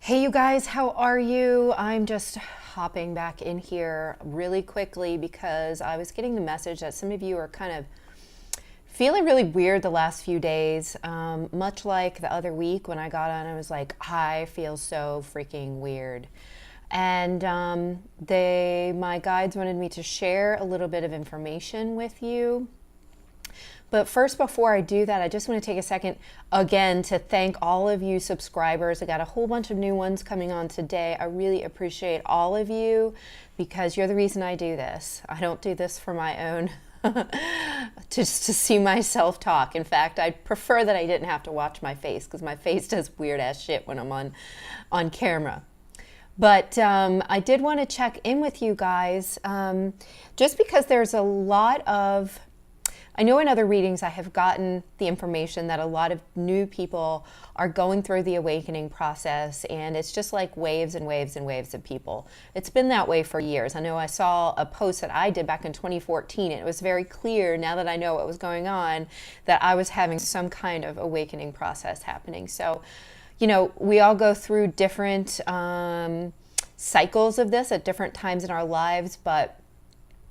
Hey you guys, how are you? I'm just hopping back in here really quickly because I was getting the message that some of you are kind of feeling really weird the last few days. Much like the other week when I got on, I was like, I feel so freaking weird. And my guides wanted me to share a little bit of information with you. But first, before I do that, I just want to take a second again to thank all of you subscribers. I got a whole bunch of new ones coming on today. I really appreciate all of you because you're the reason I do this. I don't do this for my own, just to see myself talk. In fact, I'd prefer that I didn't have to watch my face because my face does weird ass shit when I'm on camera. But I did want to check in with you guys just because there's a lot of, I know in other readings I have gotten the information that a lot of new people are going through the awakening process, and it's just like waves and waves and waves of people. It's been that way for years. I know I saw a post that I did back in 2014, and it was very clear now that I know what was going on that I was having some kind of awakening process happening. So, you know, we all go through different cycles of this at different times in our lives, but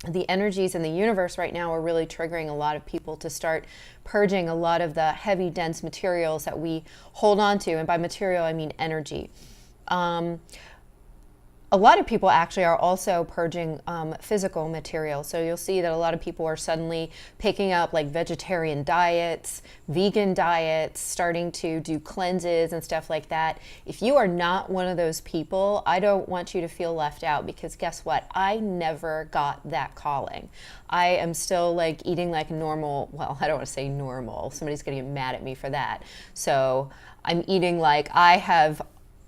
the energies in the universe right now are really triggering a lot of people to start purging a lot of the heavy, dense materials that we hold on to. And by material, I mean energy. A lot of people actually are also purging physical material. So you'll see that a lot of people are suddenly picking up like vegetarian diets, vegan diets, starting to do cleanses and stuff like that. If you are not one of those people, I don't want you to feel left out because guess what? I never got that calling. I am still like eating like normal. Well, I don't want to say normal. Somebody's going to get mad at me for that. So I'm eating like I have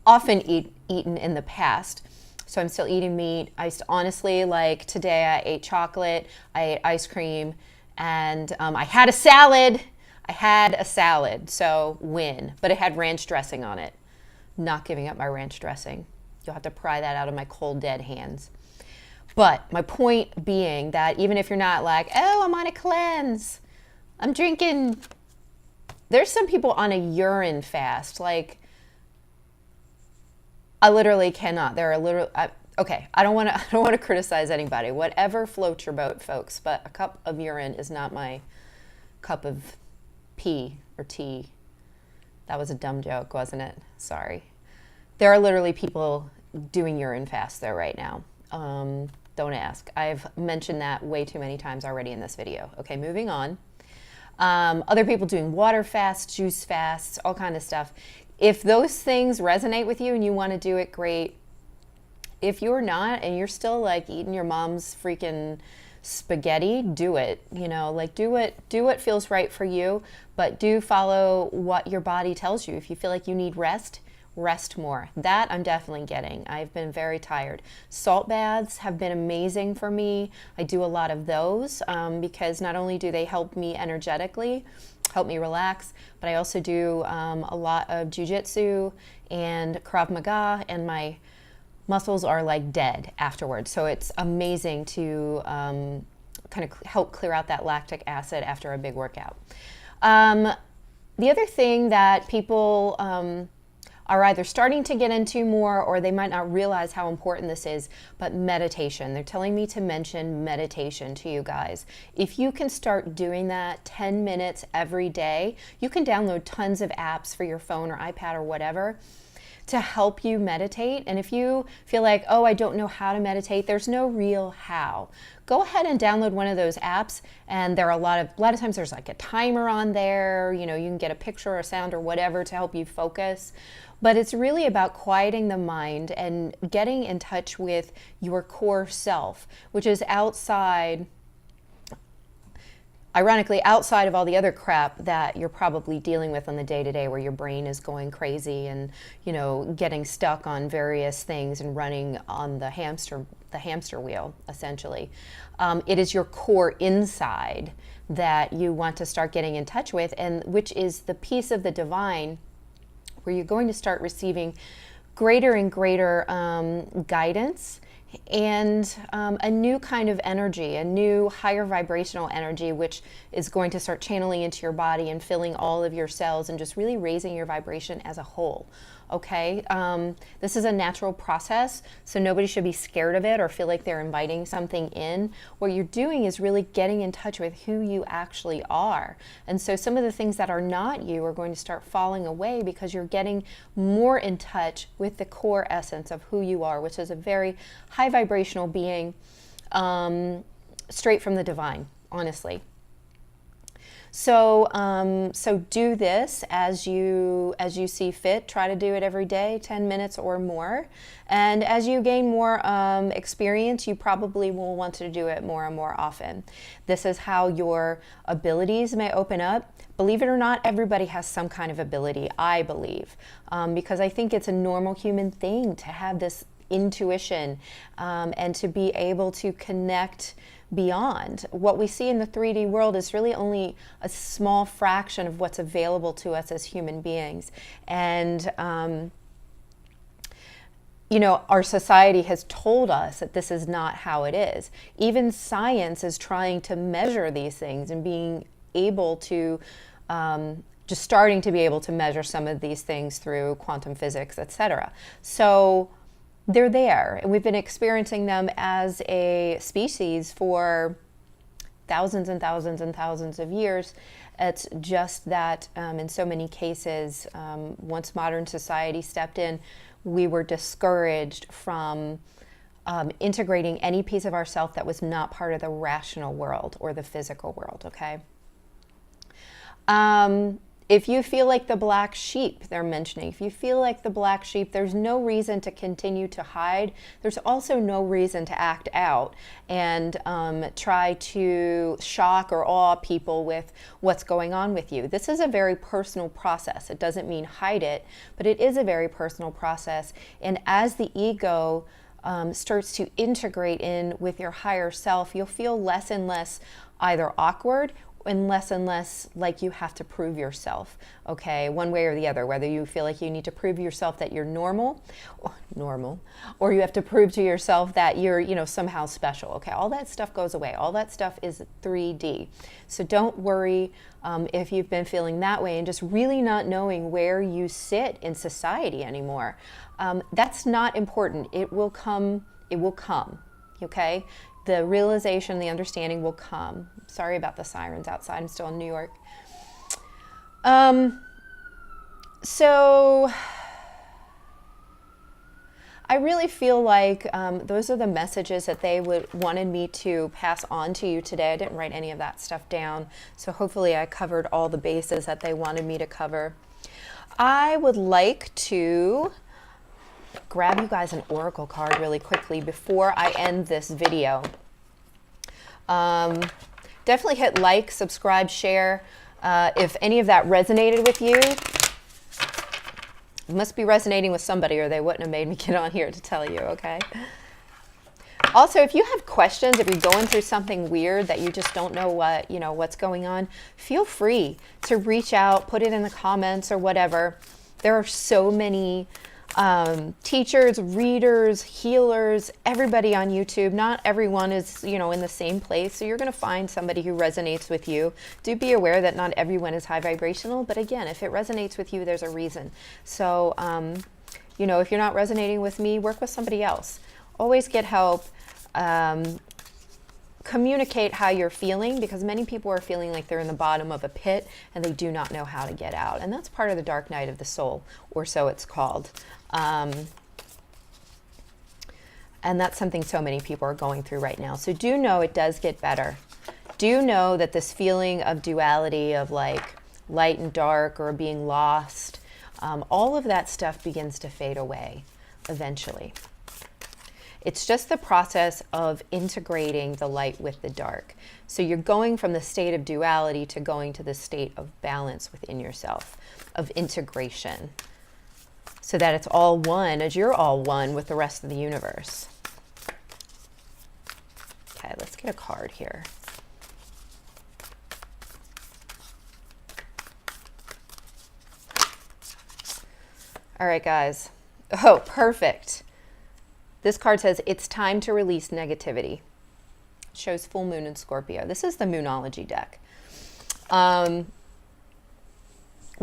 often eaten in the past. So I'm still eating meat. I honestly, like today I ate chocolate, I ate ice cream, and I had a salad. So win. But it had ranch dressing on it. Not giving up my ranch dressing. You'll have to pry that out of my cold, dead hands. But my point being that even if you're not like, oh, I'm on a cleanse, I'm drinking. There's some people on a urine fast, like, I literally cannot. There are literally, okay, I don't want to criticize anybody. Whatever floats your boat, folks, but a cup of urine is not my cup of pee or tea. That was a dumb joke, wasn't it? Sorry. There are literally people doing urine fasts though right now. Don't ask. I've mentioned that way too many times already in this video. Okay, moving on. Other people doing water fasts, juice fasts, all kind of stuff. If those things resonate with you and you want to do it, great. If you're not and you're still like eating your mom's freaking spaghetti, do it. You know, like do what feels right for you, but do follow what your body tells you. If you feel like you need rest, rest more. That I'm definitely getting. I've been very tired. Salt baths have been amazing for me. I do a lot of those because not only do they help me energetically, help me relax, but I also do a lot of jujitsu and Krav Maga, and my muscles are like dead afterwards. So it's amazing to kind of help clear out that lactic acid after a big workout. The other thing that people are either starting to get into more or they might not realize how important this is, but meditation. They're telling me to mention meditation to you guys. If you can start doing that 10 minutes every day, you can download tons of apps for your phone or iPad or whatever to help you meditate. And if you feel like, oh, I don't know how to meditate, there's no real how. Go ahead and download one of those apps, and there are a lot of times there's like a timer on there, you know, you can get a picture or a sound or whatever to help you focus. But it's really about quieting the mind and getting in touch with your core self, which is outside, ironically, outside of all the other crap that you're probably dealing with on the day-to-day where your brain is going crazy and, you know, getting stuck on various things and running on the hamster wheel, essentially. It is your core inside that you want to start getting in touch with, and which is the piece of the divine where you're going to start receiving greater and greater guidance and a new kind of energy, a new higher vibrational energy, which is going to start channeling into your body and filling all of your cells and just really raising your vibration as a whole. Okay, this is a natural process, so nobody should be scared of it or feel like they're inviting something in. What you're doing is really getting in touch with who you actually are. And so some of the things that are not you are going to start falling away because you're getting more in touch with the core essence of who you are, which is a very high vibrational being, straight from the divine, honestly. So, so do this as you see fit. Try to do it every day, 10 minutes or more. And as you gain more experience, you probably will want to do it more and more often. This is how your abilities may open up. Believe it or not, everybody has some kind of ability, I believe, because I think it's a normal human thing to have this intuition and to be able to connect beyond. What we see in the 3D world is really only a small fraction of what's available to us as human beings. And, you know, our society has told us that this is not how it is. Even science is trying to measure these things and being able to, just starting to be able to measure some of these things through quantum physics, etc. So they're there, and we've been experiencing them as a species for thousands and thousands and thousands of years. It's just that in so many cases, once modern society stepped in, we were discouraged from integrating any piece of ourself that was not part of the rational world or the physical world, okay? If you feel like the black sheep, they're mentioning, if you feel like the black sheep, there's no reason to continue to hide. There's also no reason to act out and try to shock or awe people with what's going on with you. This is a very personal process. It doesn't mean hide it, but it is a very personal process. And as the ego starts to integrate in with your higher self, you'll feel less and less either awkward and less like you have to prove yourself, okay, one way or the other, whether you feel like you need to prove yourself that you're normal, or you have to prove to yourself that you're, you know, somehow special, okay, all that stuff goes away. All that stuff is 3D. So don't worry if you've been feeling that way and just really not knowing where you sit in society anymore. That's not important. It will come, okay? The realization, the understanding will come. Sorry about the sirens outside. I'm still in New York. So I really feel like those are the messages that they wanted me to pass on to you today. I didn't write any of that stuff down, so hopefully I covered all the bases that they wanted me to cover. I would like to grab you guys an oracle card really quickly before I end this video. Definitely hit like, subscribe, share. If any of that resonated with you, it must be resonating with somebody or they wouldn't have made me get on here to tell you, okay? Also, if you have questions, if you're going through something weird that you just don't know what's going on, feel free to reach out, put it in the comments or whatever. There are so many teachers, readers, healers, everybody on YouTube. Not everyone is, in the same place. So you're going to find somebody who resonates with you. Do be aware that not everyone is high vibrational. But again, if it resonates with you, there's a reason. So, if you're not resonating with me, work with somebody else. Always get help. Communicate how you're feeling, because many people are feeling like they're in the bottom of a pit and they do not know how to get out. And that's part of the dark night of the soul, or so it's called. And that's something so many people are going through right now. So do know it does get better. Do know that this feeling of duality, of like light and dark or being lost, all of that stuff begins to fade away eventually. It's just the process of integrating the light with the dark. So you're going from the state of duality to going to the state of balance within yourself, of integration, so that it's all one, as you're all one with the rest of the universe. Okay, let's get a card here. All right, guys. Oh, perfect. This card says, it's time to release negativity. It shows full moon in Scorpio. This is the Moonology deck. We're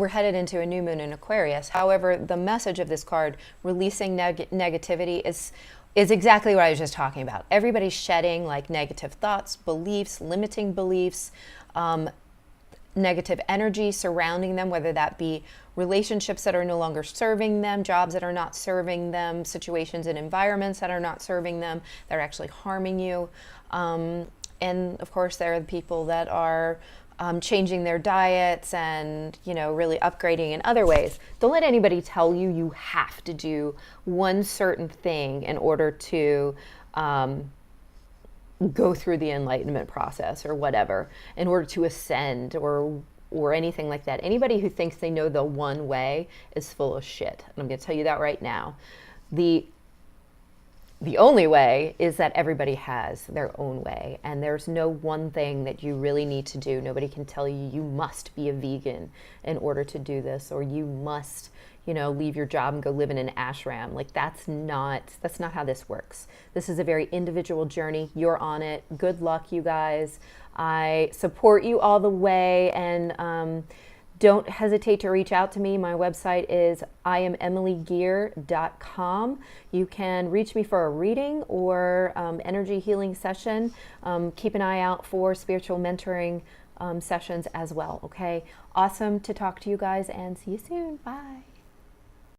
headed into a new moon in Aquarius. However, the message of this card, releasing negativity, is exactly what I was just talking about. Everybody's shedding like negative thoughts, beliefs, limiting beliefs, negative energy surrounding them, whether that be relationships that are no longer serving them, jobs that are not serving them, situations and environments that are not serving them, that are actually harming you. And of course, there are the people that are changing their diets and, you know, really upgrading in other ways. Don't let anybody tell you you have to do one certain thing in order to go through the enlightenment process or whatever, in order to ascend or anything like that. Anybody who thinks they know the one way is full of shit. And I'm going to tell you that right now. The only way is that everybody has their own way, and there's no one thing that you really need to do. Nobody can tell you you must be a vegan in order to do this, or you must, you know, leave your job and go live in an ashram. Like that's not how this works. This is a very individual journey. You're on it. Good luck, you guys. I support you all the way, and don't hesitate to reach out to me. My website is IamEmilyGear.com. You can reach me for a reading or energy healing session. Keep an eye out for spiritual mentoring sessions as well, okay? Awesome to talk to you guys, and see you soon. Bye.